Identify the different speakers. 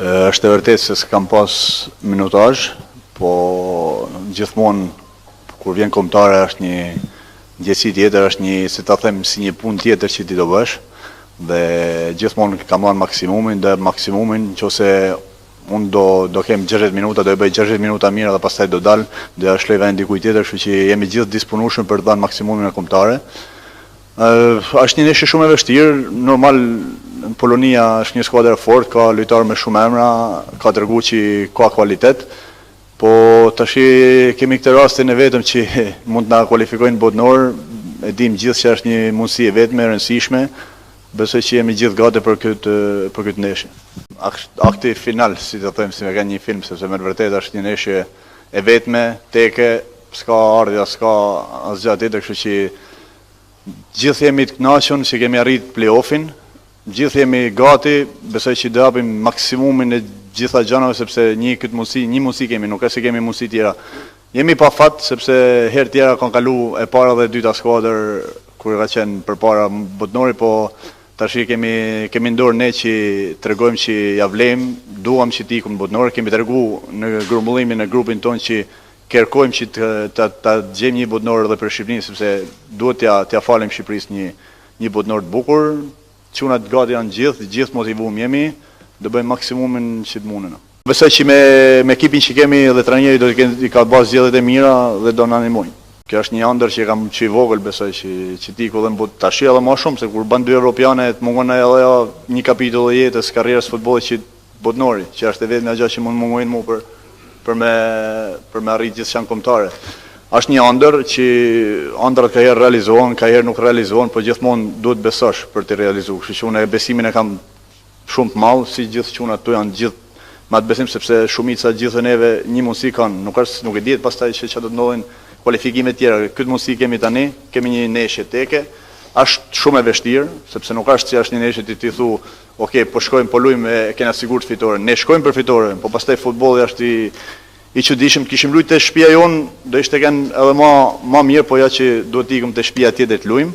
Speaker 1: Është e vërtetë se s'kam pas minutazh, po gjithmonë kur vjen kombëtare është një ndjesi tjetër, është një, si ta them, si një punë tjetër që ti do bësh dhe gjithmonë kam marrë maksimumin dhe maksimumin nëse unë do kem 60 minuta, do e bëj 60 minuta mirë dhe pastaj do dal, do ja shloj vend dikujt tjetër, kështu që jemi gjithë disponueshëm për të dhënë maksimumin në kombëtare. Është një ndeshje shumë e vështirë, normal Polonia është një skuadër e fortë, ka lojtarë me shumë emra, ka treguar që ka kvalitet, po tash kemi këtë rastin e vetëm që mund të na kualifikojnë botënor, e dim gjithë që është një mundësi e vetme e rëndësishme, besoj që jemi gjithë gati për këtë ndeshje. Akti final, si të them, si me ka një film, sepse me vërtet është një ndeshje e vetme, teke, s'ka ardhja, s'ka asgjë tjetër, kështu që gjithë jemi të kënaqur që kemi arrit play-offin, gjithë jemi gati, besoj që do japim maksimumin e gjitha gjërat sepse një mundësi kemi, nuk është se kemi mundësi tjera. Jemi pa fat sepse herë tjera kanë kalu e para dhe e dyta skuadër kur ka qenë përpara botënori, po tash kemi ndorë ne që tregojmë që ja vlejmë, duam që të ikum botënor, kemi treguar në grumbullimin e grupin tonë që kërkojmë që ta gjejmë një botënor edhe për Shqipërinë, sepse duhet t'ja falem Shqipërisë një botënor të bukur. Çunat gati janë gjithë motivuar jemi, do bëjmë maksimumin që të mundena. Besoj që me ekipin që kemi dhe trajneri do të ka bërë zgjedhjet e mira dhe do na ndihmojnë. Kjo është një ëndër që kam që i vogël, besoj që ti ku dhe më tash edhe më shumë, se kur bën dy europiane të mungon edhe një kapitull e jetës, karrierës futbollit që botënori, që është e vetmja gjë që mund të mungojnë mua për me arrit gjithçka kombëtare. Është një ëndër që ëndrat ka herë realizohen, ka herë nuk realizohen, po gjithmonë duhet besosh për të realizuar. Kështu që unë besimin e kam shumë të madh, si gjithë çunat tu janë gjithë me atë besim, sepse shumica gjithë neve një mundësi kanë, nuk e diet pastaj që çfarë do të ndodhin kualifikime tjera. Këtë mundësi kemi tani, kemi një ndeshje teke, është shumë e vështirë, sepse nuk është që është një ndeshje ti thu, ok, po shkojmë, po luajmë, kena sigurt fitore. Ne shkojmë për fitore, po pastaj futbolli është i çuditshëm. Kishim luajtur te shtëpia jon, do ishte edhe më mirë, po ja që duhet të ikim te shtëpia tjetër të luajmë.